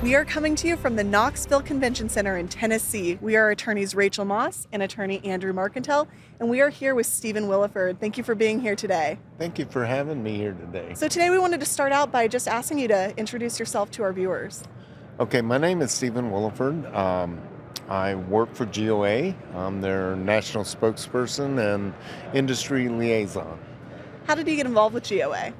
We are coming to you from the Knoxville Convention Center in Tennessee. We are attorneys Rachel Moss and attorney Andrew Marcantel, and we are here with Stephen Willeford. Thank you for being here today. Thank you for having me here today. So today we wanted to start out by just asking you to introduce yourself to our viewers. Okay, my name is Stephen Willeford. I work for GOA. I'm their national spokesperson and industry liaison. How did you get involved with GOA?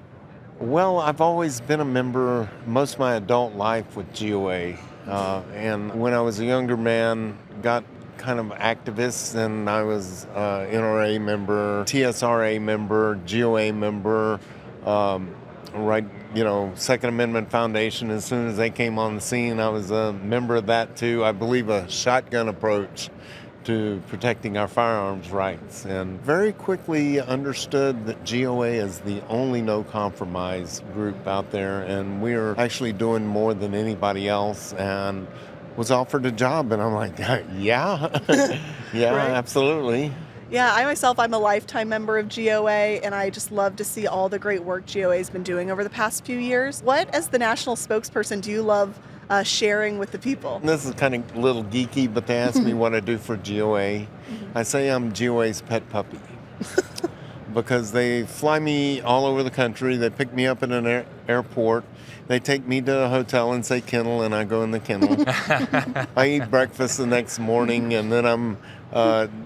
Well, I've always been a member most of my adult life with GOA. And when I was a younger man, got kind of activist, and I was NRA member, TSRA member, GOA member, Second Amendment Foundation. As soon as they came on the scene, I was a member of that too. I believe a shotgun approach to protecting our firearms rights, and very quickly understood that GOA is the only no-compromise group out there, and we're actually doing more than anybody else, and was offered a job, and I'm like, yeah, yeah, right? Absolutely. Yeah, I'm a lifetime member of GOA, and I just love to see all the great work GOA has been doing over the past few years. What, as the national spokesperson, do you love sharing with the people? This is kind of a little geeky, but they ask me what I do for GOA. I say I'm GOA's pet puppy because they fly me all over the country. They pick me up at an airport. They take me to a hotel and say kennel, and I go in the kennel. I eat breakfast the next morning, and then I'm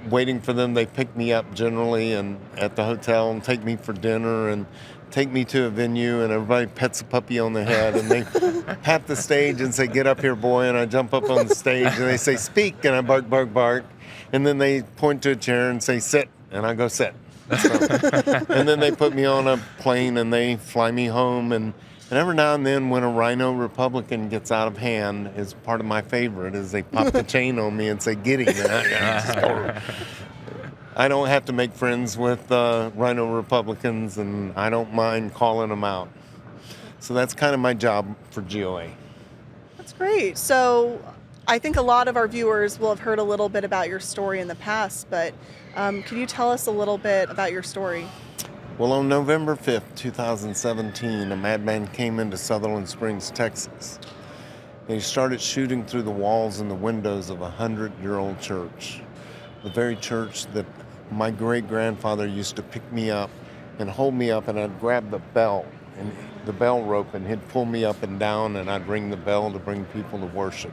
waiting for them. They pick me up generally and at the hotel and take me for dinner and take me to a venue, and everybody pets a puppy on the head, and they pat the stage and say, "Get up here, boy," and I jump up on the stage, and they say, "Speak," and I bark, bark, bark, and then they point to a chair and say, "Sit," and I go, "Sit." So, and then they put me on a plane, and they fly me home, and every now and then when a rhino Republican gets out of hand, is part of my favorite, is they pop the chain on me and say, "Get him." I don't have to make friends with rhino Republicans, and I don't mind calling them out. So that's kind of my job for GOA. That's great. So I think a lot of our viewers will have heard a little bit about your story in the past, but could you tell us a little bit about your story? Well, on November 5th, 2017, a madman came into Sutherland Springs, Texas. And he started shooting through the walls and the windows of a 100-year-old church. The very church that my great-grandfather used to pick me up and hold me up, and I'd grab the bell and the bell rope, and he'd pull me up and down, and I'd ring the bell to bring people to worship.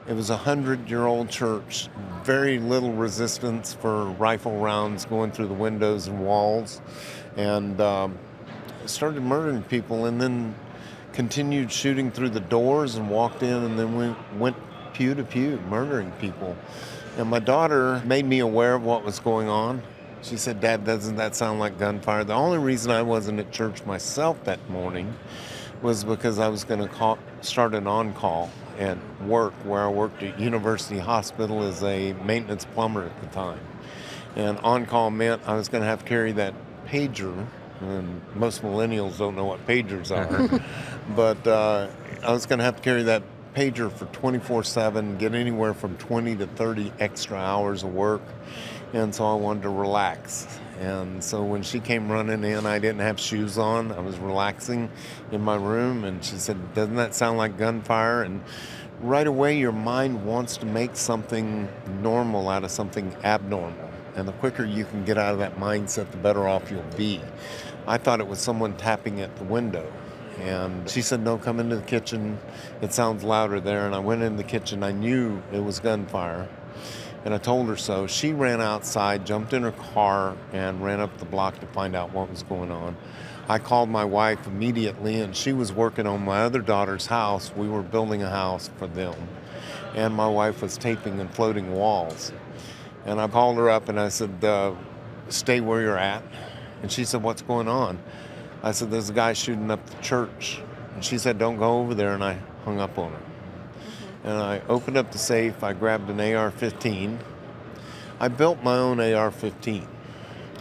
It was a 100-year-old church, very little resistance for rifle rounds going through the windows and walls, and started murdering people, and then continued shooting through the doors and walked in, and then we went pew to pew murdering people. And my daughter made me aware of what was going on. She said, "Dad, doesn't that sound like gunfire?" The only reason I wasn't at church myself that morning was because I was going to start an on-call at work, where I worked at University Hospital as a maintenance plumber at the time. And on-call meant I was going to have to carry that pager, and most millennials don't know what pagers are, but I was going to have to carry that pager for 24/7, get anywhere from 20 to 30 extra hours of work, and so I wanted to relax. And so when she came running in, I didn't have shoes on. I was relaxing in my room, and she said, "Doesn't that sound like gunfire?" And right away, your mind wants to make something normal out of something abnormal. And the quicker you can get out of that mindset, the better off you'll be. I thought it was someone tapping at the window. And she said, "No, come into the kitchen. It sounds louder there." And I went in the kitchen. I knew it was gunfire. And I told her so. She ran outside, jumped in her car, and ran up the block to find out what was going on. I called my wife immediately, and she was working on my other daughter's house. We were building a house for them. And my wife was taping and floating walls. And I called her up, and I said, "Stay where you're at." And she said, "What's going on?" I said, "There's a guy shooting up the church." And she said, "Don't go over there," and I hung up on her. And I opened up the safe. I grabbed an AR-15. I built my own AR-15.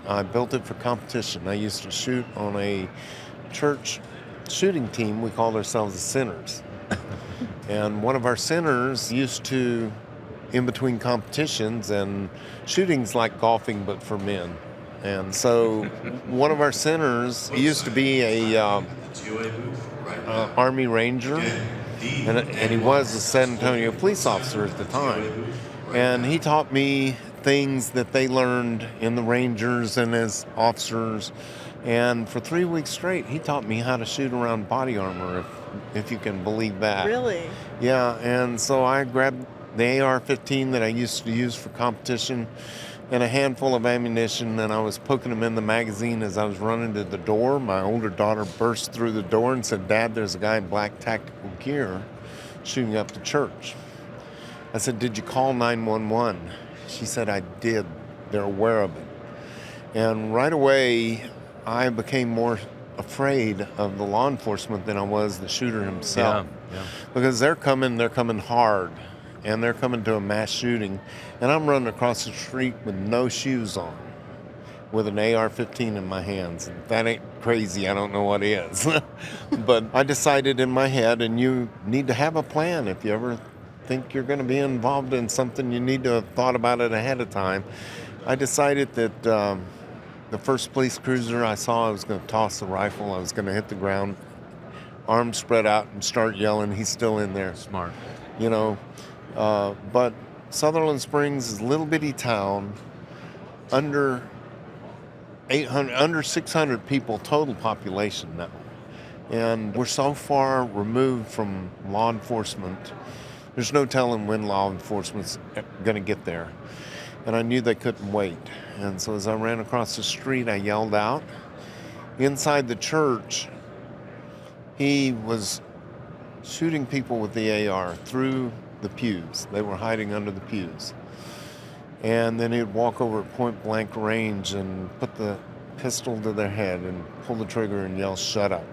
I built it for competition. I used to shoot on a church shooting team. We called ourselves the Sinners. And one of our sinners used to, in between competitions, and shooting's like golfing but for men. And so one of our sinners used to be a Army Ranger, And he was a San Antonio police officer at the time. And he taught me things that they learned in the Rangers and as officers. And for 3 weeks straight, he taught me how to shoot around body armor, if you can believe that. Really? Yeah, and so I grabbed the AR-15 that I used to use for competition and a handful of ammunition, and I was poking them in the magazine as I was running to the door. My older daughter burst through the door and said, "Dad, there's a guy in black tactical gear shooting up the church." I said, "Did you call 911? She said, "I did. They're aware of it." And right away, I became more afraid of the law enforcement than I was the shooter himself. Yeah. Because they're coming hard, and they're coming to a mass shooting, and I'm running across the street with no shoes on, with an AR-15 in my hands. If that ain't crazy, I don't know what is. But I decided in my head, and you need to have a plan. If you ever think you're going to be involved in something, you need to have thought about it ahead of time. I decided that the first police cruiser I saw, I was going to toss the rifle. I was going to hit the ground, arms spread out, and start yelling, "He's still in there." Smart. You know, but Sutherland Springs is a little bitty town, under 600 people total population now. And we're so far removed from law enforcement, there's no telling when law enforcement's going to get there. And I knew they couldn't wait. And so as I ran across the street, I yelled out. Inside the church, he was shooting people with the AR through the pews. They were hiding under the pews. And then he'd walk over at point blank range and put the pistol to their head and pull the trigger and yell, "Shut up."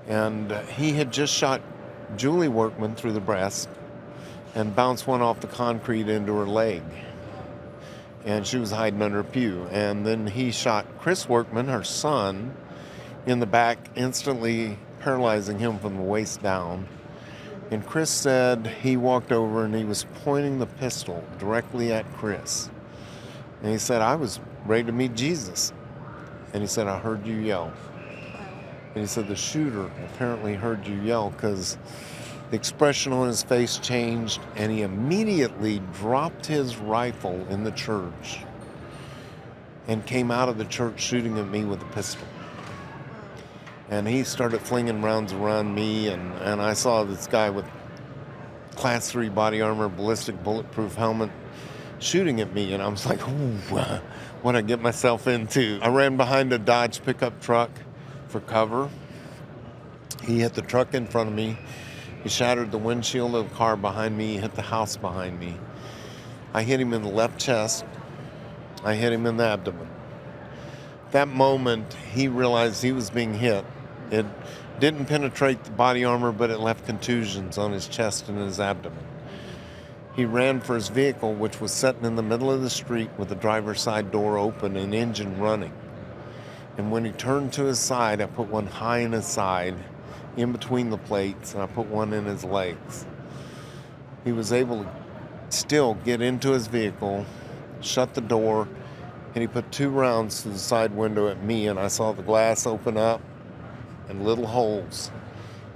And he had just shot Julie Workman through the breast and bounced one off the concrete into her leg. And she was hiding under a pew. And then he shot Chris Workman, her son, in the back, instantly paralyzing him from the waist down. And Chris said he walked over and he was pointing the pistol directly at Chris. And he said, "I was ready to meet Jesus." And he said, "I heard you yell." And he said the shooter apparently heard you yell because the expression on his face changed, and he immediately dropped his rifle in the church and came out of the church shooting at me with a pistol. And he started flinging rounds around me, and I saw this guy with Class 3 body armor, ballistic bulletproof helmet, shooting at me, and I was like, "Ooh, what'd I get myself into?" I ran behind a Dodge pickup truck for cover. He hit the truck in front of me. He shattered the windshield of the car behind me. He hit the house behind me. I hit him in the left chest. I hit him in the abdomen. That moment, he realized he was being hit. It didn't penetrate the body armor, but it left contusions on his chest and his abdomen. He ran for his vehicle, which was sitting in the middle of the street with the driver's side door open and engine running. And when he turned to his side, I put one high in his side, in between the plates, and I put one in his legs. He was able to still get into his vehicle, shut the door, and he put 2 rounds through the side window at me, and I saw the glass open up and little holes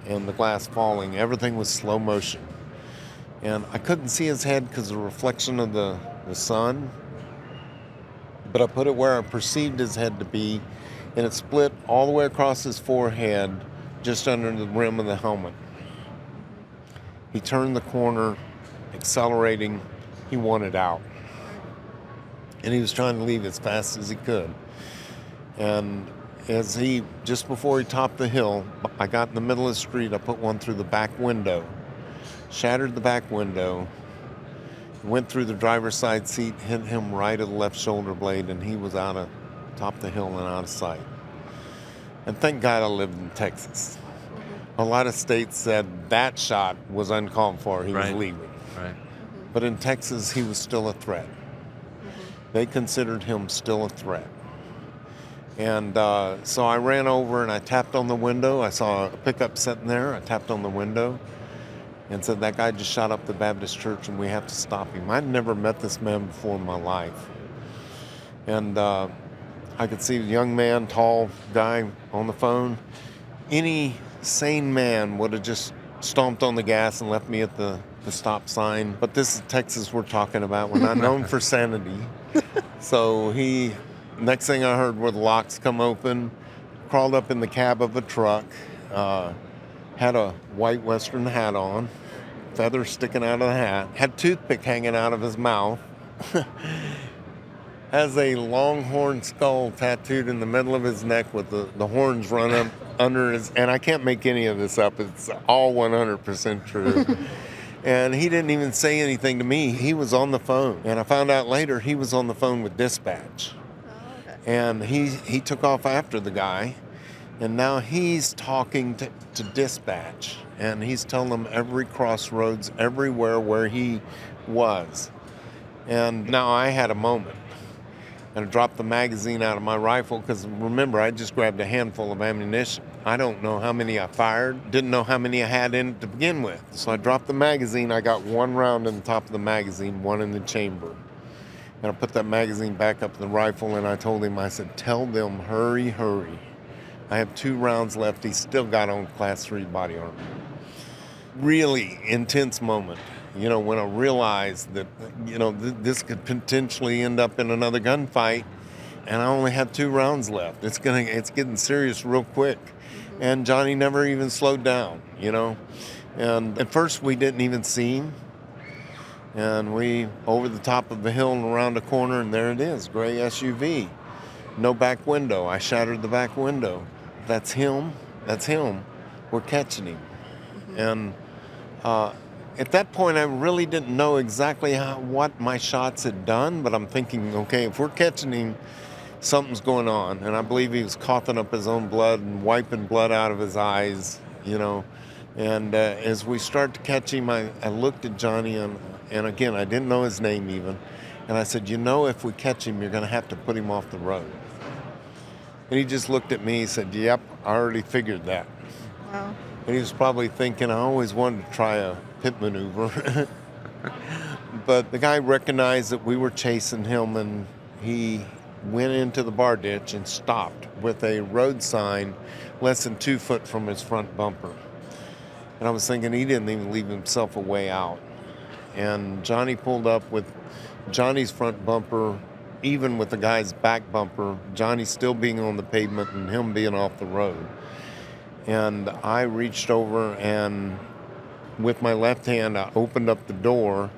and the glass falling. Everything was slow motion. And I couldn't see his head because of the reflection of the sun, but I put it where I perceived his head to be, and it split all the way across his forehead, just under the rim of the helmet. He turned the corner, accelerating. He wanted out. And he was trying to leave as fast as he could. And just before he topped the hill, I got in the middle of the street, I put one through the back window, shattered the back window, went through the driver's side seat, hit him right at the left shoulder blade, and he was top the hill and out of sight. And thank God I lived in Texas. A lot of states said that shot was uncalled for. He was leaving. Right. But in Texas, he was still a threat. They considered him still a threat. And so I ran over and I tapped on the window. I saw a pickup sitting there. I tapped on the window and said, "That guy just shot up the Baptist church and we have to stop him." I'd never met this man before in my life. And I could see a young man, tall guy on the phone. Any sane man would have just stomped on the gas and left me at the stop sign. But this is Texas we're talking about. We're not known for sanity. So next thing I heard were the locks come open, crawled up in the cab of a truck, had a white Western hat on, feathers sticking out of the hat, had a toothpick hanging out of his mouth, has a longhorn skull tattooed in the middle of his neck with the horns run up under his, and I can't make any of this up, it's all 100% true. And he didn't even say anything to me. He was on the phone. And I found out later he was on the phone with dispatch. Oh, okay. And he took off after the guy. And now he's talking to dispatch. And he's telling them every crossroads, everywhere where he was. And now I had a moment. And I dropped the magazine out of my rifle because, remember, I just grabbed a handful of ammunition. I don't know how many I fired, didn't know how many I had in it to begin with. So I dropped the magazine. I got one round in the top of the magazine, one in the chamber. And I put that magazine back up in the rifle, and I told him, I said, tell them, hurry, hurry. I have 2 rounds left. He's still got on Class 3 body armor. Really intense moment. When I realized that, this could potentially end up in another gunfight, and I only had 2 rounds left. It's getting serious real quick. Mm-hmm. And Johnnie never even slowed down, And at first we didn't even see him. And we, over the top of the hill and around a corner, and there it is, gray SUV. No back window. I shattered the back window. That's him. That's him. We're catching him. Mm-hmm. And at that point, I really didn't know exactly what my shots had done, but I'm thinking, okay, if we're catching him, something's going on. And I believe he was coughing up his own blood and wiping blood out of his eyes, And as we start to catch him, I looked at Johnnie, and again, I didn't know his name even. And I said, if we catch him, you're going to have to put him off the road. And he just looked at me and said, yep, I already figured that. Wow. And he was probably thinking, I always wanted to try a pit maneuver. But the guy recognized that we were chasing him, and he went into the bar ditch and stopped with a road sign less than 2 foot from his front bumper. And I was thinking he didn't even leave himself a way out. And Johnnie pulled up with Johnnie's front bumper, even with the guy's back bumper, Johnnie still being on the pavement and him being off the road. And I reached over, and with my left hand, I opened up the door,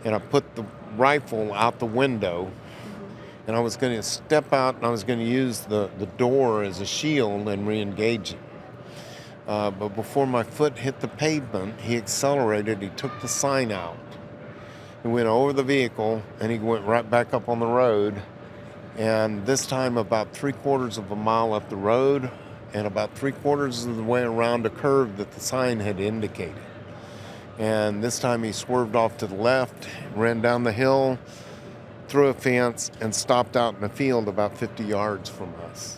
and I put the rifle out the window. And I was going to step out, and I was going to use the door as a shield and re-engage it. But before my foot hit the pavement, he accelerated. He took the sign out. He went over the vehicle, and he went right back up on the road. And this time, about 3/4 of a mile up the road, and about 3/4 of the way around a curve that the sign had indicated. And this time he swerved off to the left, ran down the hill, through a fence, and stopped out in the field about 50 yards from us.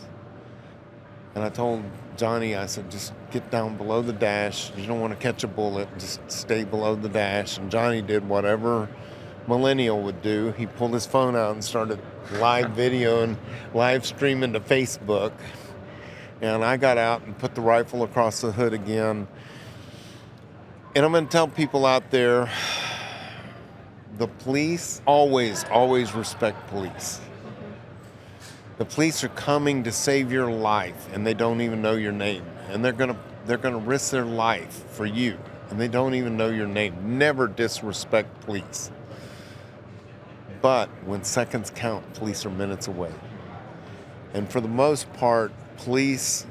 And I told Johnnie, I said, just get down below the dash. You don't want to catch a bullet. Just stay below the dash. And Johnnie did whatever millennial would do. He pulled his phone out and started live videoing, live streaming to Facebook. And I got out and put the rifle across the hood again. And I'm going to tell people out there, the police always respect police. The police are coming to save your life, and they don't even know your name. And they're gonna risk their life for you, and they don't even know your name. Never disrespect police. But when seconds count, police are minutes away. And for the most part, police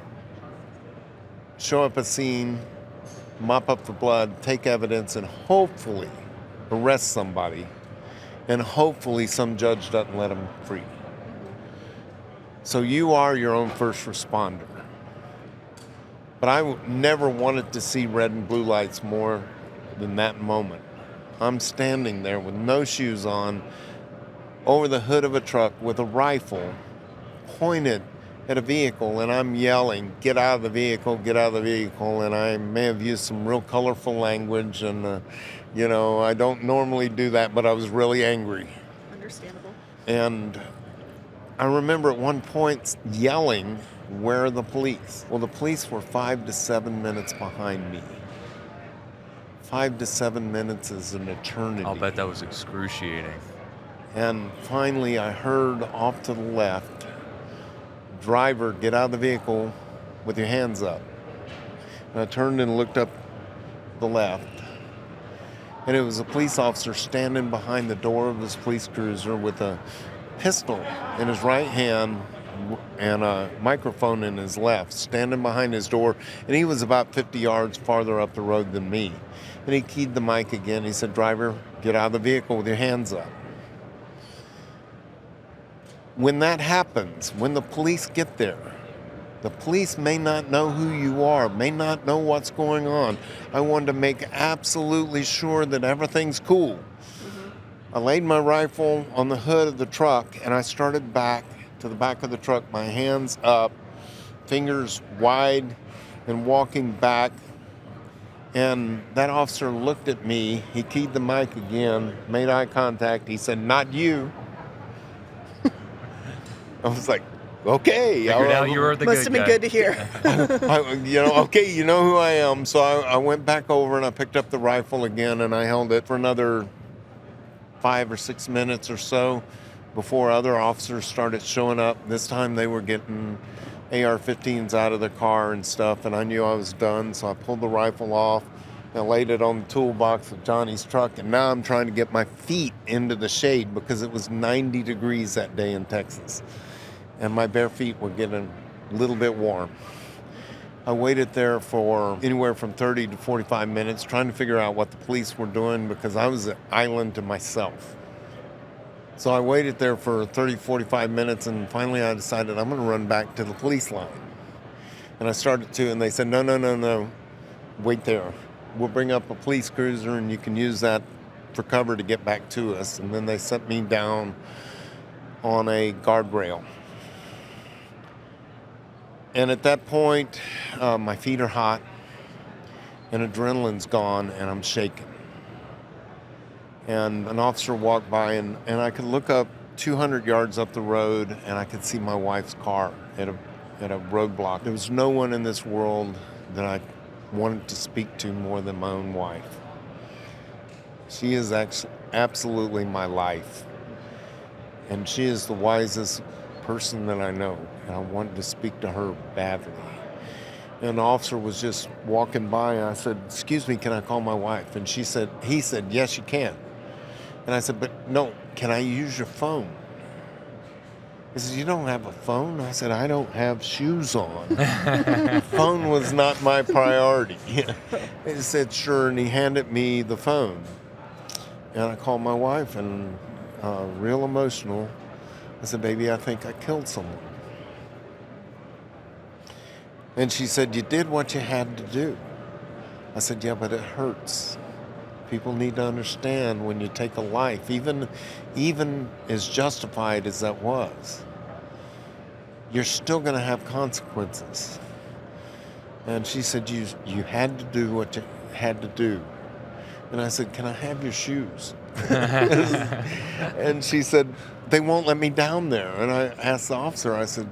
show up at a scene, mop up the blood, take evidence, and hopefully arrest somebody. And hopefully some judge doesn't let them free. So you are your own first responder. But I never wanted to see red and blue lights more than that moment. I'm standing there with no shoes on, over the hood of a truck with a rifle pointed at a vehicle, and I'm yelling, get out of the vehicle, get out of the vehicle. And I may have used some real colorful language, and I don't normally do that, but I was really angry. Understandable. And I remember at one point yelling, where are the police? Well, the police were 5 to 7 minutes behind me. 5 to 7 minutes is an eternity. I'll bet that was excruciating. And finally, I heard off to the left, driver, get out of the vehicle with your hands up. And I turned and looked up the left. And it was a police officer standing behind the door of his police cruiser with a pistol in his right hand and a microphone in his left, standing behind his door. And he was about 50 yards farther up the road than me. And he keyed the mic again. He said, "Driver, get out of the vehicle with your hands up." When that happens, when the police get there, the police may not know who you are, may not know what's going on. I wanted to make absolutely sure that everything's cool. Mm-hmm. I laid my rifle on the hood of the truck, and I started back to the back of the truck, my hands up, fingers wide, and walking back. And that officer looked at me. He keyed the mic again, made eye contact. He said, "Not you." I was like, okay. Figured out you were the Must good have been guy. good to hear. Okay, you know who I am. So I went back over and I picked up the rifle again and I held it for another 5 or 6 minutes or so before other officers started showing up. This time they were getting AR-15s out of the car and stuff, and I knew I was done, so I pulled the rifle off and laid it on the toolbox of Johnny's truck, and now I'm trying to get my feet into the shade because it was 90 degrees that day in Texas, and my bare feet were getting a little bit warm. I waited there for anywhere from 30 to 45 minutes trying to figure out what the police were doing because I was an island to myself. So I waited there for 30, 45 minutes, and finally I decided I'm going to run back to the police line. And I started to, and they said, no, wait there. We'll bring up a police cruiser, and you can use that for cover to get back to us. And then they sent me down on a guardrail. And at that point, my feet are hot, and adrenaline's gone, and I'm shaking. And an officer walked by, and I could look up 200 yards up the road, and I could see my wife's car at a roadblock. There was no one in this world that I wanted to speak to more than my own wife. She is absolutely my life, and she is the wisest person that I know, and I wanted to speak to her badly. And the officer was just walking by, and I said, "Excuse me, can I call my wife?" And he said, "Yes, you can." And I said, "But no, can I use your phone?" He said, "You don't have a phone?" I said, "I don't have shoes on." Phone was not my priority. He said, "Sure," and he handed me the phone. And I called my wife, and real emotional, I said, "Baby, I think I killed someone." And she said, "You did what you had to do." I said, "Yeah, but it hurts. People need to understand when you take a life, even as justified as that was, you're still going to have consequences." And she said, you had to do what you had to do. And I said, "Can I have your shoes?" And she said, "They won't let me down there." And I asked the officer, I said,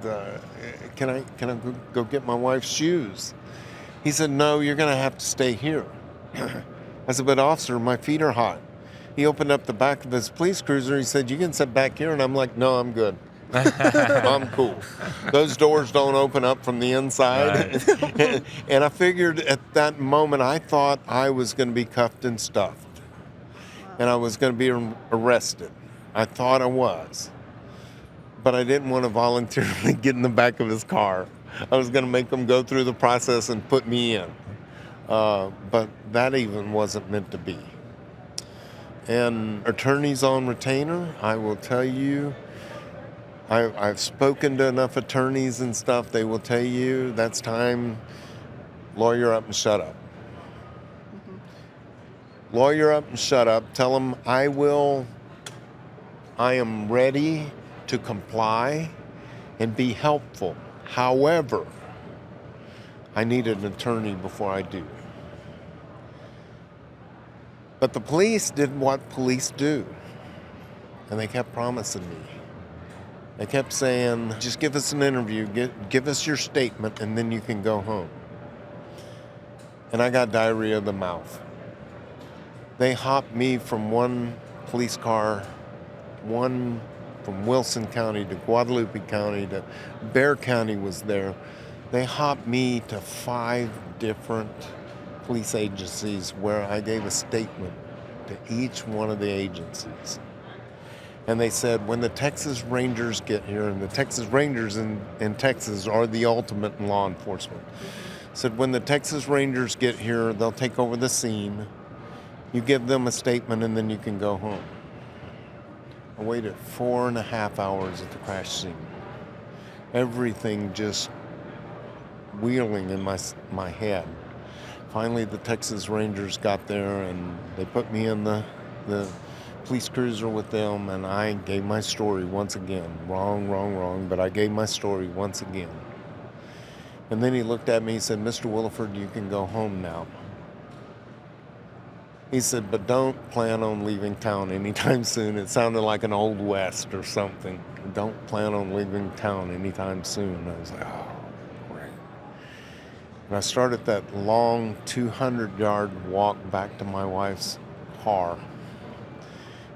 can I go get my wife's shoes?" He said, "No, you're going to have to stay here." I said, "But officer, my feet are hot." He opened up the back of his police cruiser. He said, "You can sit back here." And I'm like, "No, I'm good. I'm cool. Those doors don't open up from the inside." Right. And I figured at that moment, I thought I was going to be cuffed and stuffed. And I was going to be arrested. I thought I was. But I didn't want to voluntarily get in the back of his car. I was going to make him go through the process and put me in. But that even wasn't meant to be. And attorneys on retainer, I will tell you, I've spoken to enough attorneys and stuff, they will tell you that's time, lawyer up and shut up. Mm-hmm. Lawyer up and shut up. Tell them I am ready to comply and be helpful. However, I need an attorney before I do. But the police did what police do, and they kept promising me. They kept saying, "Just give us an interview, give us your statement, and then you can go home." And I got diarrhea of the mouth. They hopped me from one police car, one from Wilson County to Guadalupe County to Bexar County was there. They hopped me to 5 different police agencies where I gave a statement to each one of the agencies. And they said, when the Texas Rangers get here, and the Texas Rangers in Texas are the ultimate in law enforcement, said when the Texas Rangers get here, they'll take over the scene. You give them a statement and then you can go home. I waited 4.5 hours at the crash scene. Everything just wheeling in my head. Finally, the Texas Rangers got there and they put me in the police cruiser with them, and I gave my story once again. Wrong, but I gave my story once again. And then he looked at me, he said, Mr. Willeford, you can go home now. He said, but don't plan on leaving town anytime soon. It sounded like an Old West or something. Don't plan on leaving town anytime soon. I was like, oh, great. And I started that long 200-yard walk back to my wife's car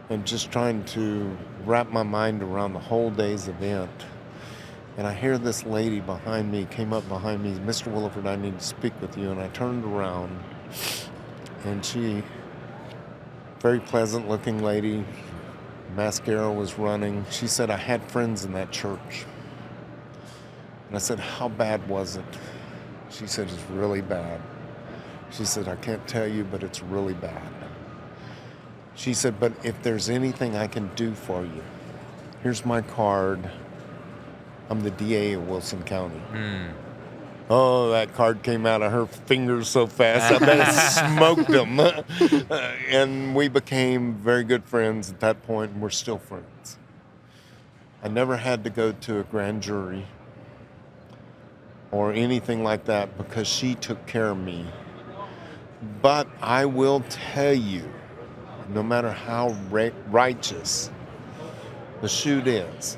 and just trying to wrap my mind around the whole day's event. And I hear this lady behind me, came up behind me, Mr. Willeford, I need to speak with you. And I turned around, and she, very pleasant looking lady, mascara was running. She said, I had friends in that church. And I said, how bad was it? She said, it's really bad. She said, I can't tell you, but it's really bad. She said, but if there's anything I can do for you, here's my card. I'm the DA of Wilson County. Oh, that card came out of her fingers so fast, I bet it smoked them. And we became very good friends at that point, and we're still friends. I never had to go to a grand jury or anything like that because she took care of me. But I will tell you, no matter how righteous the shoot is,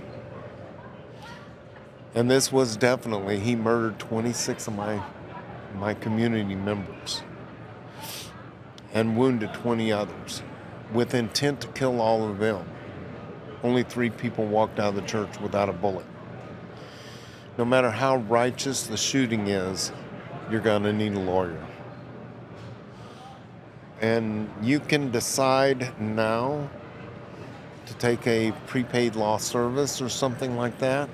and this was definitely, he murdered 26 of my community members and wounded 20 others with intent to kill all of them. Only 3 people walked out of the church without a bullet. No matter how righteous the shooting is, you're gonna need a lawyer. And you can decide now to take a prepaid law service or something like that,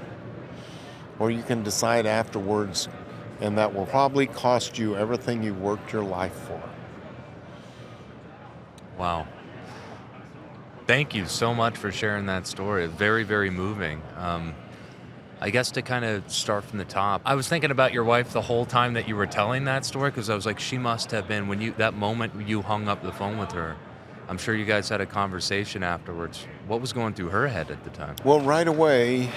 or you can decide afterwards, and that will probably cost you everything you worked your life for. Wow. Thank you so much for sharing that story. Very, very moving. I guess to kind of start from the top, I was thinking about your wife the whole time that you were telling that story, because I was like, she must have been, when that moment you hung up the phone with her, I'm sure you guys had a conversation afterwards. What was going through her head at the time? Well, right away,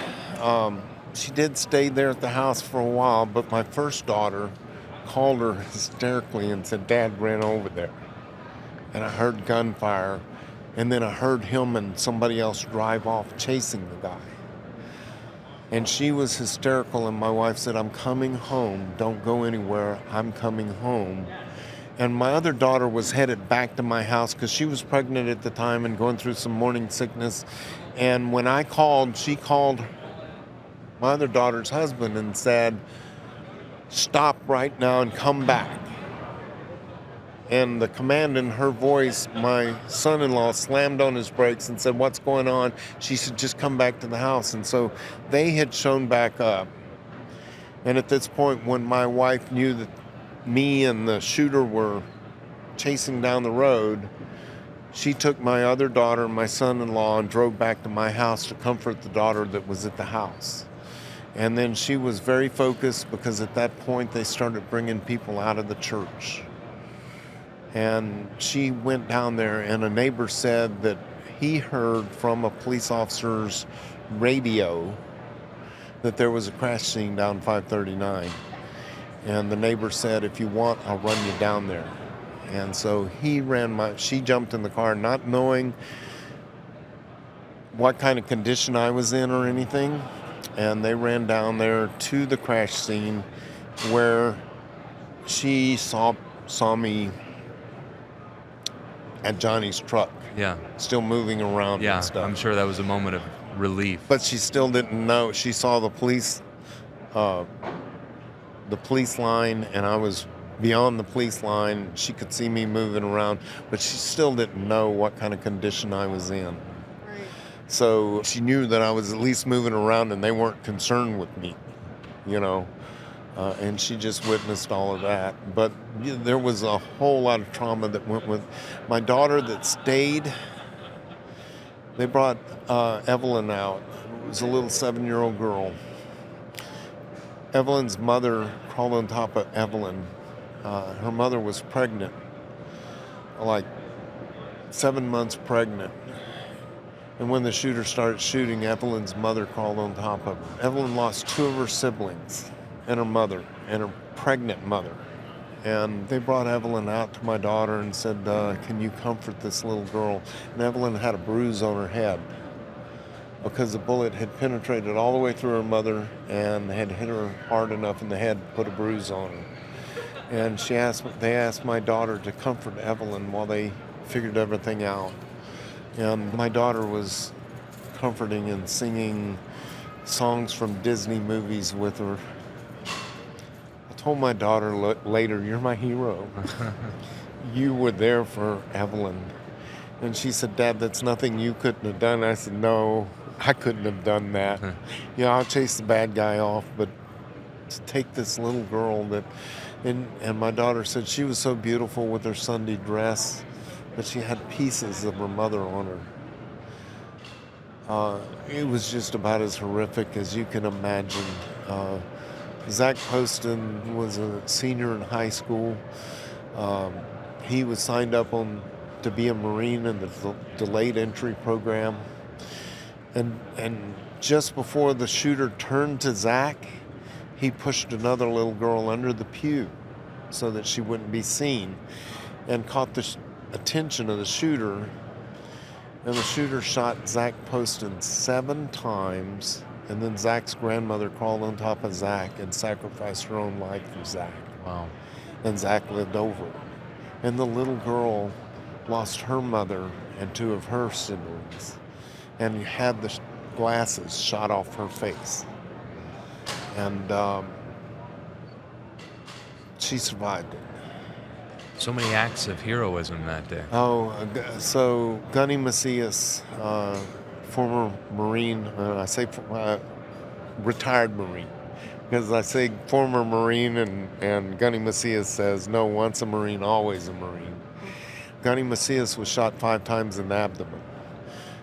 she did stay there at the house for a while, but my first daughter called her hysterically and said, Dad ran over there. And I heard gunfire, and then I heard him and somebody else drive off chasing the guy. And she was hysterical, and my wife said, I'm coming home. Don't go anywhere. I'm coming home. And my other daughter was headed back to my house because she was pregnant at the time and going through some morning sickness. And when I called, she called my other daughter's husband and said, stop right now and come back. And the command in her voice, my son-in-law slammed on his brakes and said, what's going on? She said, just come back to the house. And so they had shown back up. And at this point, when my wife knew that me and the shooter were chasing down the road, she took my other daughter and my son-in-law and drove back to my house to comfort the daughter that was at the house. And then she was very focused because at that point they started bringing people out of the church. And she went down there, and a neighbor said that he heard from a police officer's radio that there was a crash scene down 539. And the neighbor said, if you want, I'll run you down there. And so she jumped in the car not knowing what kind of condition I was in or anything. And they ran down there to the crash scene where she saw me at Johnny's truck, Yeah. still moving around Yeah. and stuff. I'm sure that was a moment of relief. But she still didn't know. She saw the police line, and I was beyond the police line. She could see me moving around, but she still didn't know what kind of condition I was in. Right. So she knew that I was at least moving around and they weren't concerned with me, you know. And she just witnessed all of that. But there was a whole lot of trauma that went with my daughter that stayed. They brought Evelyn out. It was a little 7-year-old girl. Evelyn's mother crawled on top of Evelyn. Her mother was pregnant, like 7 months pregnant. And when the shooter started shooting, Evelyn's mother crawled on top of her. Evelyn lost 2 of her siblings and her mother and her pregnant mother. And they brought Evelyn out to my daughter and said, can you comfort this little girl? And Evelyn had a bruise on her head because the bullet had penetrated all the way through her mother and had hit her hard enough in the head to put a bruise on her. And they asked my daughter to comfort Evelyn while they figured everything out. And my daughter was comforting and singing songs from Disney movies with her. I told my daughter later, "You're my hero. You were there for Evelyn." And she said, "Dad, that's nothing you couldn't have done." I said, "No, I couldn't have done that. Yeah, I'll chase the bad guy off, but to take this little girl that..." And my daughter said she was so beautiful with her Sunday dress, but she had pieces of her mother on her. It was just about as horrific as you can imagine. Zach Poston was a senior in high school. He was signed up to be a Marine in the delayed entry program. And just before the shooter turned to Zach, he pushed another little girl under the pew so that she wouldn't be seen and caught the attention of the shooter. And the shooter shot Zach Poston 7 times. And then Zach's grandmother crawled on top of Zach and sacrificed her own life for Zach. Wow. And Zach lived over. And the little girl lost her mother and 2 of her siblings and had the glasses shot off her face. And she survived it. So many acts of heroism that day. So Gunny Macias, former Marine, I say retired Marine, because I say former Marine and Gunny Macias says, no, once a Marine, always a Marine. Gunny Macias was shot 5 times in the abdomen.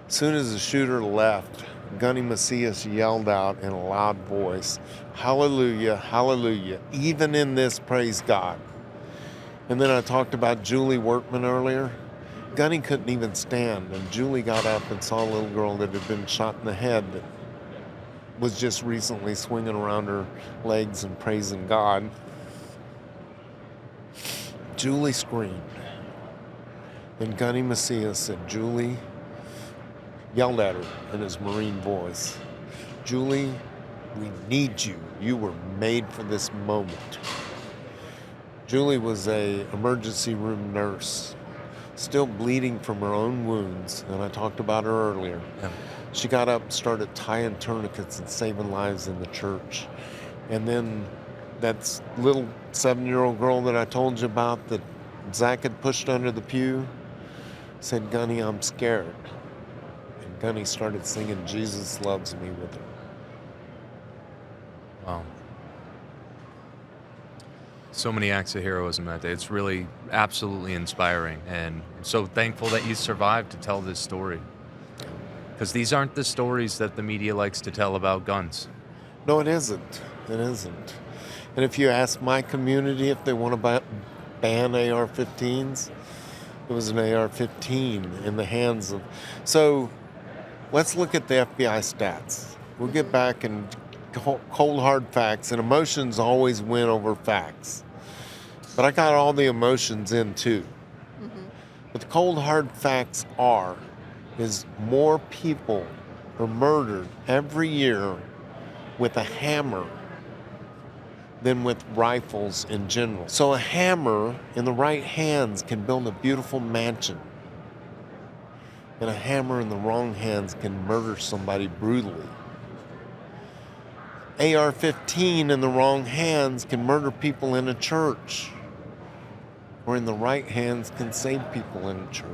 As soon as the shooter left, Gunny Macias yelled out in a loud voice, "Hallelujah, hallelujah, even in this, praise God." And then I talked about Julie Workman earlier. Gunny couldn't even stand, and Julie got up and saw a little girl that had been shot in the head that was just recently swinging around her legs and praising God. Julie screamed. And Gunny Macias said, "Julie," yelled at her in his Marine voice, "Julie, we need you. You were made for this moment." Julie was an emergency room nurse, still bleeding from her own wounds, and I talked about her earlier. Yeah. She got up and started tying tourniquets and saving lives in the church. And then that little 7-year-old girl that I told you about that Zach had pushed under the pew said, "Gunny, I'm scared." And Gunny started singing "Jesus Loves Me" with her. Wow. So many acts of heroism that day. It's really absolutely inspiring, and I'm so thankful that you survived to tell this story. Because these aren't the stories that the media likes to tell about guns. No, it isn't. It isn't. And if you ask my community if they want to ban AR-15s, it was an AR-15 in the hands of... So let's look at the FBI stats. We'll get back and cold hard facts, and emotions always win over facts. But I got all the emotions in too. Mm-hmm. But the cold hard facts is more people are murdered every year with a hammer than with rifles in general. So a hammer in the right hands can build a beautiful mansion. And a hammer in the wrong hands can murder somebody brutally. AR-15 in the wrong hands can murder people in a church, or in the right hands can save people in a church.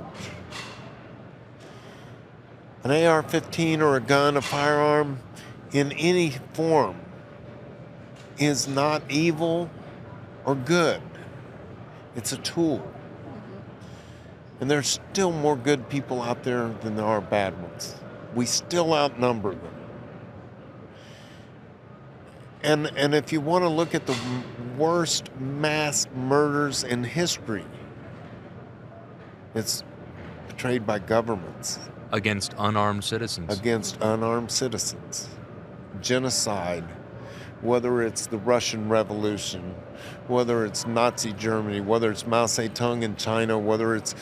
An AR-15 or a gun, a firearm, in any form is not evil or good. It's a tool. And there's still more good people out there than there are bad ones. We still outnumber them. And if you want to look at the worst mass murders in history, it's portrayed by governments. Against unarmed citizens. Against unarmed citizens. Genocide, whether it's the Russian Revolution, whether it's Nazi Germany, whether it's Mao Zedong in China, whether it's...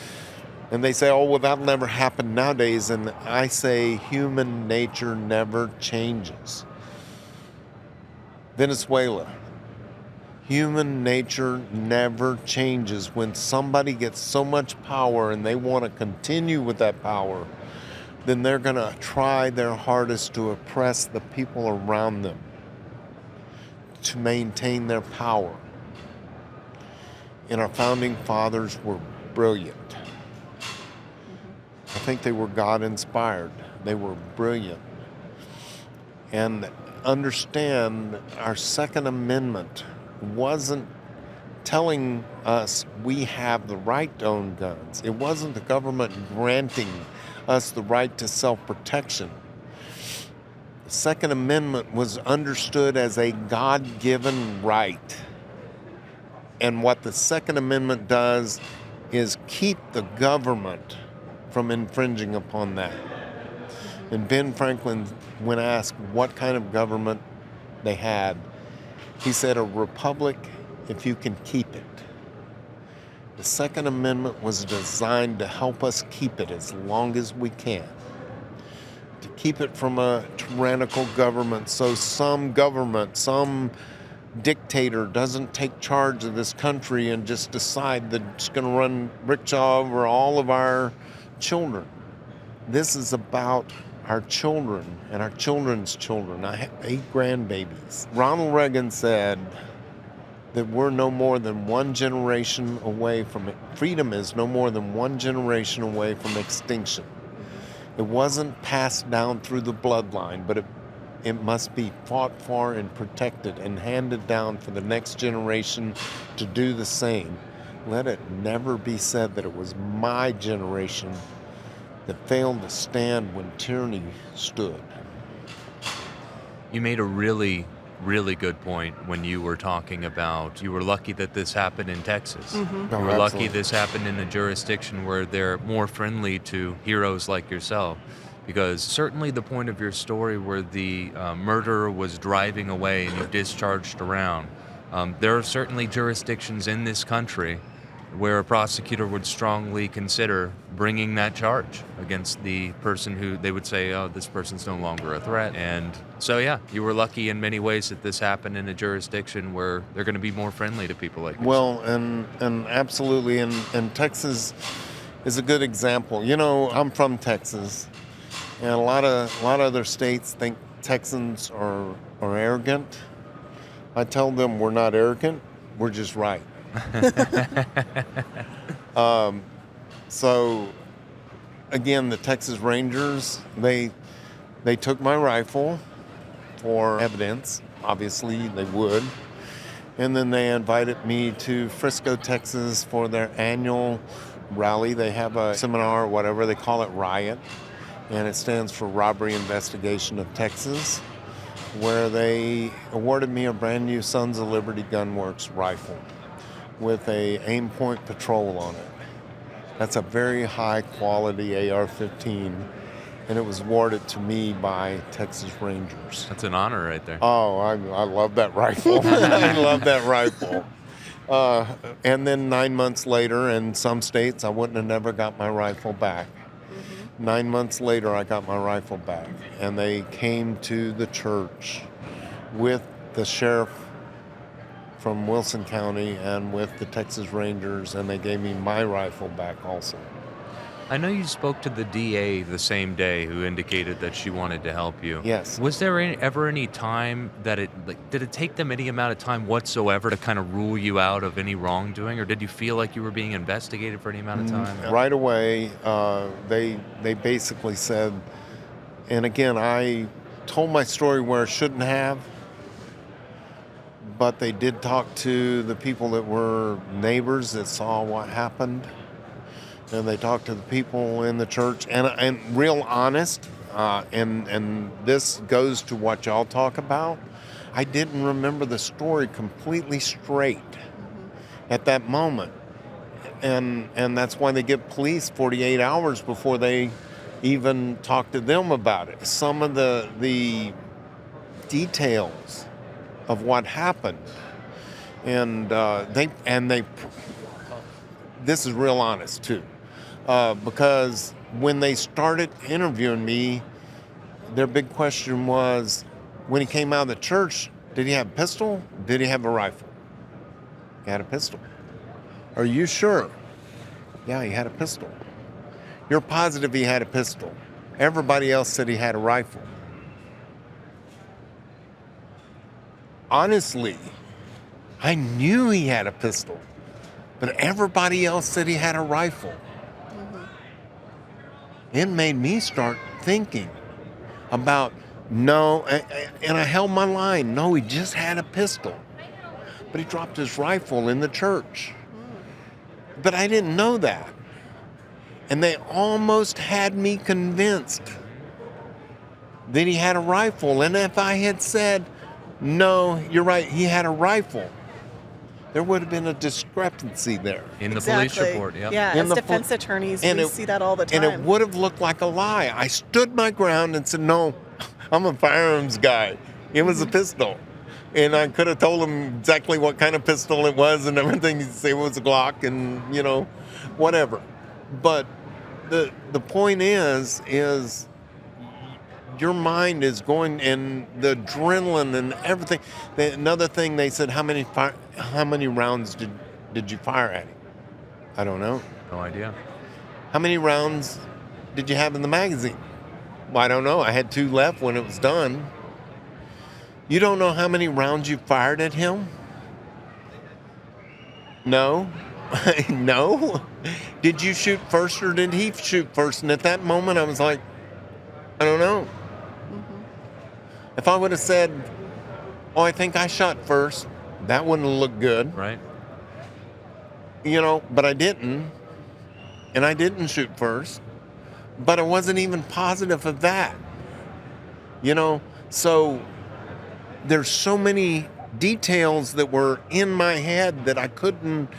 And they say, oh, well, that'll never happen nowadays. And I say human nature never changes. Venezuela. Human nature never changes. When somebody gets so much power and they want to continue with that power, then they're going to try their hardest to oppress the people around them to maintain their power. And our founding fathers were brilliant. I think they were God-inspired. They were brilliant. And understand, our Second Amendment wasn't telling us we have the right to own guns. It wasn't the government granting us the right to self-protection. The Second Amendment was understood as a God-given right. And what the Second Amendment does is keep the government from infringing upon that. And Ben Franklin, when asked what kind of government they had, he said, a republic if you can keep it. The Second Amendment was designed to help us keep it as long as we can. To keep it from a tyrannical government, so some government, some dictator doesn't take charge of this country and just decide that it's going to run rickshaw over all of our children. This is about our children and our children's children. I have 8 grandbabies. Ronald Reagan said that we're no more than one generation away from it. Freedom is no more than one generation away from extinction. It wasn't passed down through the bloodline, but it must be fought for and protected and handed down for the next generation to do the same. Let it never be said that it was my generation that failed to stand when tyranny stood. You made a really, really good point when you were talking about you were lucky that this happened in Texas. Mm-hmm. You were lucky this happened in a jurisdiction where they're more friendly to heroes like yourself. Because certainly the point of your story where the murderer was driving away and you discharged around, there are certainly jurisdictions in this country where a prosecutor would strongly consider bringing that charge against the person who they would say, oh, this person's no longer a threat. And so, yeah, you were lucky in many ways that this happened in a jurisdiction where they're going to be more friendly to people like you. Well, and absolutely, and Texas is a good example. You know, I'm from Texas, and a lot of other states think Texans are arrogant. I tell them we're not arrogant, we're just right. So again, the Texas Rangers, they took my rifle for evidence. Obviously they would. And then they invited me to Frisco, Texas for their annual rally. They have a seminar or whatever, they call it Riot. And it stands for Robbery Investigation of Texas, where they awarded me a brand new Sons of Liberty Gunworks rifle with a aim point patrol on it. That's a very high quality AR-15, and it was awarded to me by Texas Rangers. That's an honor right there. Oh, I love that rifle. I love that rifle. And then 9 months later, in some states, I wouldn't have never got my rifle back. 9 months later, I got my rifle back, and they came to the church with the sheriff from Wilson County and with the Texas Rangers, and they gave me my rifle back also. I know you spoke to the DA the same day who indicated that she wanted to help you. Yes. Was there ever any time that did it take them any amount of time whatsoever to kind of rule you out of any wrongdoing, or did you feel like you were being investigated for any amount of time? Right away, they basically said, and again, I told my story where I shouldn't have, but they did talk to the people that were neighbors that saw what happened. And they talked to the people in the church, and real honest, and this goes to what y'all talk about. I didn't remember the story completely straight at that moment, and that's why they give police 48 hours before they even talk to them about it. Some of the details of what happened, and they. This is real honest too. Because when they started interviewing me, their big question was, when he came out of the church, did he have a pistol? Did he have a rifle? He had a pistol. Are you sure? Yeah, he had a pistol. You're positive he had a pistol. Everybody else said he had a rifle. Honestly, I knew he had a pistol, but everybody else said he had a rifle. It made me start thinking about, no, and I held my line. No, he just had a pistol. But he dropped his rifle in the church. But I didn't know that. And they almost had me convinced that he had a rifle. And if I had said, no, you're right, he had a rifle, there would have been a discrepancy there. In the police report, yeah. Yeah, as defense attorneys, we see that all the time. And it would have looked like a lie. I stood my ground and said, no, I'm a firearms guy. It was a pistol. And I could have told him exactly what kind of pistol it was and everything. He'd say it was a Glock and, whatever. But the point is your mind is going, and the adrenaline and everything. Another thing, they said, how many rounds did you fire at him? I don't know. No idea. How many rounds did you have in the magazine? Well, I don't know. I had 2 left when it was done. You don't know how many rounds you fired at him? No. No. Did you shoot first or did he shoot first? And at that moment, I was like, I don't know. If I would have said, oh, I think I shot first, that wouldn't have looked good. Right. But I didn't. And I didn't shoot first. But I wasn't even positive of that. So there's so many details that were in my head that I couldn't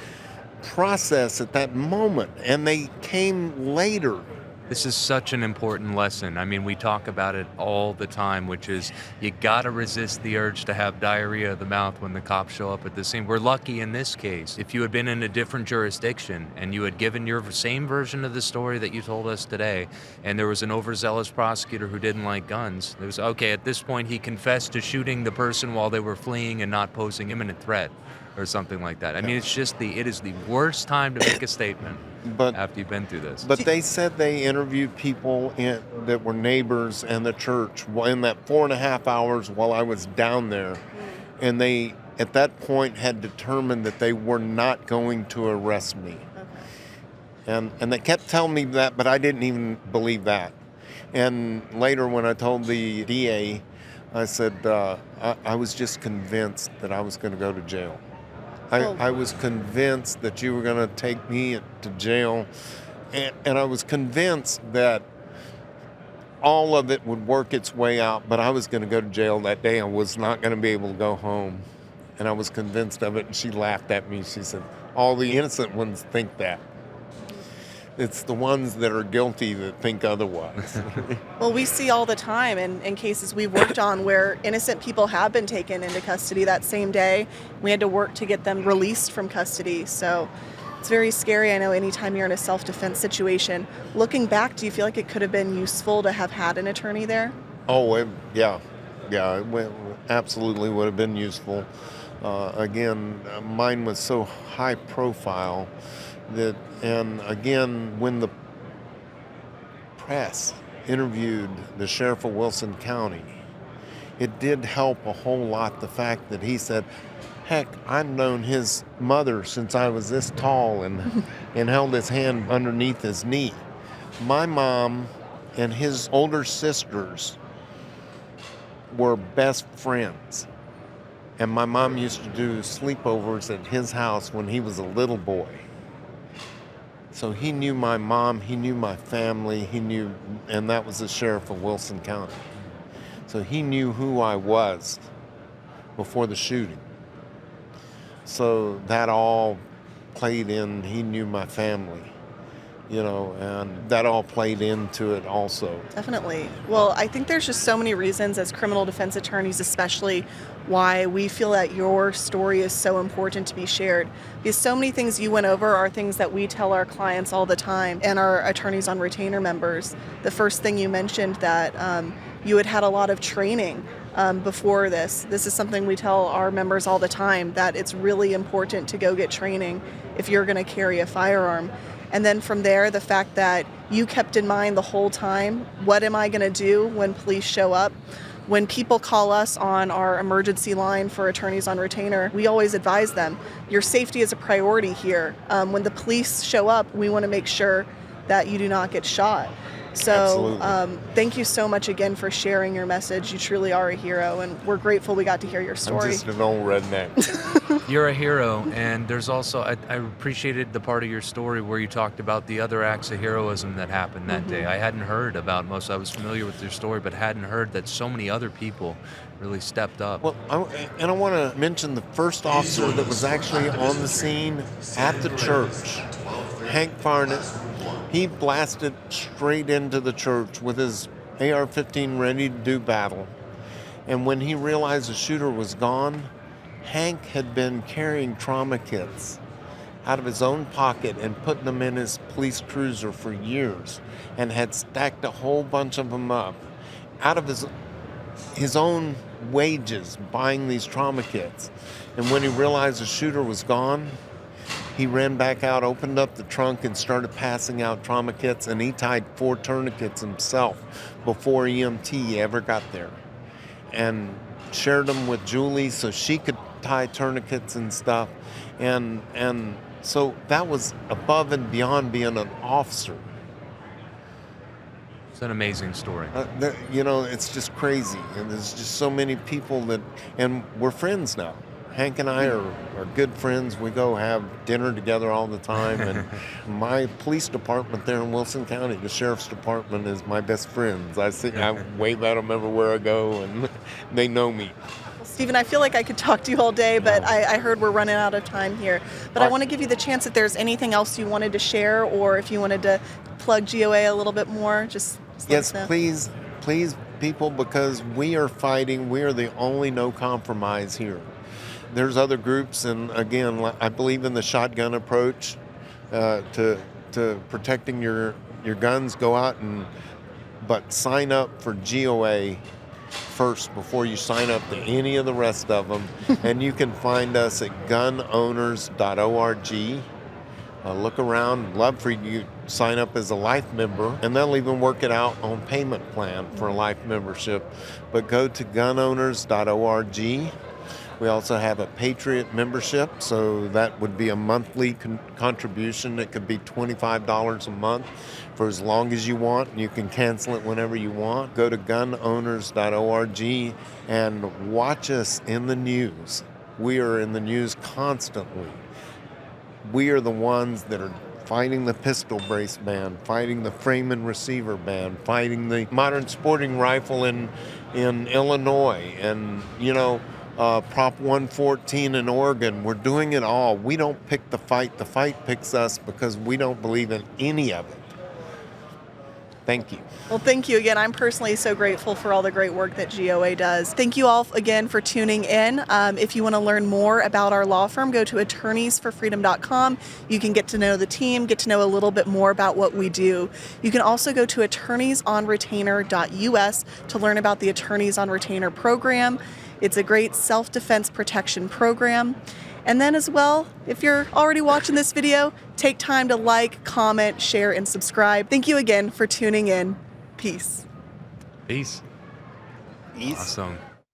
process at that moment. And they came later. This is such an important lesson. I mean, we talk about it all the time, which is you got to resist the urge to have diarrhea of the mouth when the cops show up at the scene. We're lucky in this case. If you had been in a different jurisdiction and you had given your same version of the story that you told us today, and there was an overzealous prosecutor who didn't like guns, it was, okay, at this point he confessed to shooting the person while they were fleeing and not posing imminent threat or something like that. I mean, it is the worst time to make a statement. After you've been through this. But they said they interviewed people that were neighbors and the church in that 4.5 hours while I was down there. And they, at that point, had determined that they were not going to arrest me. Okay. And they kept telling me that, but I didn't even believe that. And later when I told the DA, I said, I was just convinced that I was going to go to jail. I was convinced that you were going to take me to jail, and I was convinced that all of it would work its way out, but I was going to go to jail that day. I was not going to be able to go home, and I was convinced of it, and she laughed at me. She said, all the innocent ones think that. It's the ones that are guilty that think otherwise. Well, we see all the time in cases we've worked on where innocent people have been taken into custody that same day. We had to work to get them released from custody. So it's very scary. I know anytime you're in a self-defense situation. Looking back, do you feel like it could have been useful to have had an attorney there? Oh, yeah. It absolutely would have been useful. Again, mine was so high profile. And again, when the press interviewed the sheriff of Wilson County, it did help a whole lot the fact that he said, heck, I've known his mother since I was this tall, and held his hand underneath his knee. My mom and his older sisters were best friends. And my mom used to do sleepovers at his house when he was a little boy. So he knew my mom, he knew my family, and that was the sheriff of Wilson County. So he knew who I was before the shooting. So that all played in, he knew my family, and that all played into it also. Definitely. Well, I think there's just so many reasons as criminal defense attorneys, especially, why we feel that your story is so important to be shared. Because so many things you went over are things that we tell our clients all the time and our attorneys on retainer members. The first thing you mentioned that you had a lot of training before this. This is something we tell our members all the time, that it's really important to go get training if you're going to carry a firearm. And then from there, the fact that you kept in mind the whole time, what am I going to do when police show up? When people call us on our emergency line for attorneys on retainer, we always advise them, your safety is a priority here. When the police show up, we want to make sure that you do not get shot. So thank you so much again for sharing your message. You truly are a hero, and we're grateful we got to hear your story. I'm just an old redneck. You're a hero, and there's also, I appreciated the part of your story where you talked about the other acts of heroism that happened that day. I hadn't heard about most. I was familiar with your story, but hadn't heard that so many other people really stepped up. Well, I want to mention the first officer that was actually on the scene at the church, Hank Farnett. He blasted straight into the church with his AR-15 ready to do battle. And when he realized the shooter was gone, Hank had been carrying trauma kits out of his own pocket and putting them in his police cruiser for years, and had stacked a whole bunch of them up out of his own wages, buying these trauma kits. And when he realized the shooter was gone, he ran back out, opened up the trunk, and started passing out trauma kits, and he tied 4 tourniquets himself before EMT ever got there, and shared them with Julie so she could tie tourniquets and stuff. And so that was above and beyond being an officer. It's an amazing story. It's just crazy, and there's just so many people and we're friends now. Hank and I are good friends. We go have dinner together all the time. And my police department there in Wilson County, the sheriff's department, is my best friends. I wave at them everywhere I go, and they know me. Well, Stephen, I feel like I could talk to you all day, but I heard we're running out of time here. But I want to give you the chance if there's anything else you wanted to share, or if you wanted to plug GOA a little bit more, just let us know. Please, people, because we are fighting. We are the only no compromise here. There's other groups, and again, I believe in the shotgun approach to protecting your guns. Go out but sign up for GOA first before you sign up to any of the rest of them. And you can find us at gunowners.org. Look around. Love for you to sign up as a life member, and they'll even work it out on payment plan for a life membership. But go to gunowners.org. We also have a Patriot membership, so that would be a monthly contribution. It could be $25 a month for as long as you want, and you can cancel it whenever you want. Go to gunowners.org and watch us in the news. We are in the news constantly. We are the ones that are fighting the pistol brace ban, fighting the frame and receiver ban, fighting the modern sporting rifle in Illinois, and Prop 114 in Oregon. We're doing it all. We don't pick the fight. The fight picks us because we don't believe in any of it. Thank you. Well, thank you again. I'm personally so grateful for all the great work that GOA does. Thank you all again for tuning in. If you want to learn more about our law firm, go to attorneysforfreedom.com. You can get to know the team, get to know a little bit more about what we do. You can also go to attorneysonretainer.us to learn about the Attorneys on Retainer program. It's a great self-defense protection program. And then as well, if you're already watching this video, take time to like, comment, share, and subscribe. Thank you again for tuning in. Peace. Peace. Peace. Awesome.